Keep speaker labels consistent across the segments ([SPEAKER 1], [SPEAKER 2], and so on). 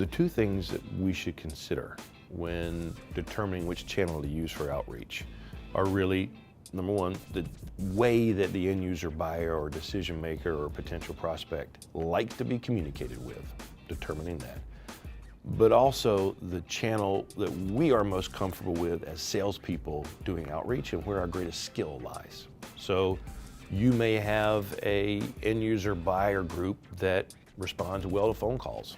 [SPEAKER 1] The two things that we should consider when determining which channel to use for outreach are really, number one, the way that the end user, buyer, or decision maker or potential prospect likes to be communicated with, determining that. But also the channel that we are most comfortable with as salespeople doing outreach and where our greatest skill lies. So you may have a end user buyer group that responds well to phone calls.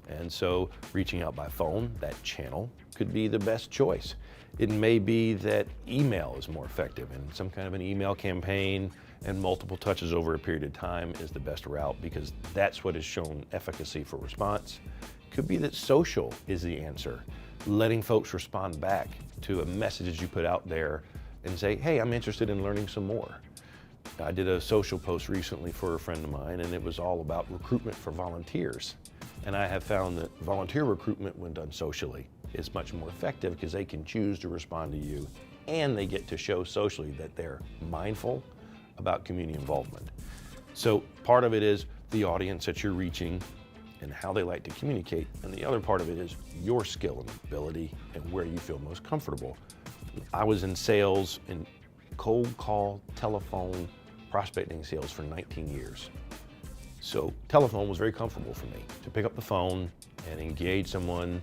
[SPEAKER 1] And so reaching out by phone, that channel, could be the best choice. It may be that email is more effective and some kind of an email campaign and multiple touches over a period of time is the best route because that's what has shown efficacy for response. Could be that social is the answer. Letting folks respond back to a message you put out there and say, hey, I'm interested in learning some more. I did a social post recently for a friend of mine and it was all about recruitment for volunteers. And I have found that volunteer recruitment when done socially is much more effective because they can choose to respond to you and they get to show socially that they're mindful about community involvement. So part of it is the audience that you're reaching and how they like to communicate. And the other part of it is your skill and ability and where you feel most comfortable. I was in sales in cold call, telephone, prospecting sales for 19 years. So telephone was very comfortable for me to pick up the phone and engage someone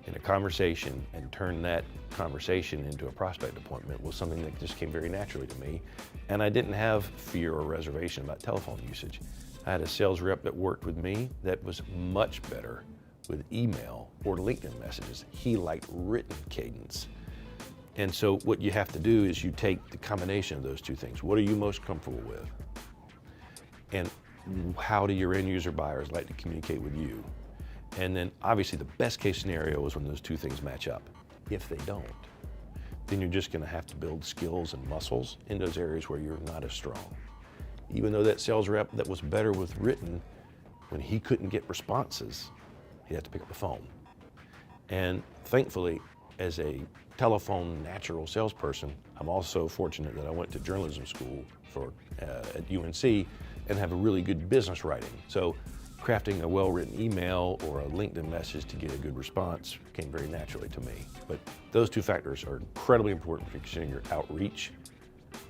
[SPEAKER 1] in a conversation and turn that conversation into a prospect appointment was something that just came very naturally to me. And I didn't have fear or reservation about telephone usage. I had a sales rep that worked with me that was much better with email or LinkedIn messages. He liked written cadence. And so what you have to do is you take the combination of those two things. What are you most comfortable with? And how do your end user buyers like to communicate with you? And then obviously the best case scenario is when those two things match up. If they don't, then you're just gonna have to build skills and muscles in those areas where you're not as strong. Even though that sales rep that was better with written, when he couldn't get responses, he had to pick up the phone. And thankfully, as a telephone natural salesperson, I'm also fortunate that I went to journalism school at UNC and have a really good business writing. So crafting a well-written email or a LinkedIn message to get a good response came very naturally to me. But those two factors are incredibly important for considering your outreach,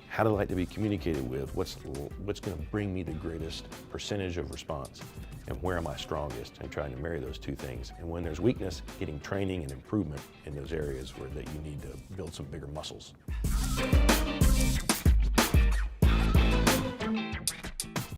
[SPEAKER 1] how do I like to be communicated with, what's gonna bring me the greatest percentage of response, and where am I strongest, and trying to marry those two things. And when there's weakness, getting training and improvement in those areas that you need to build some bigger muscles.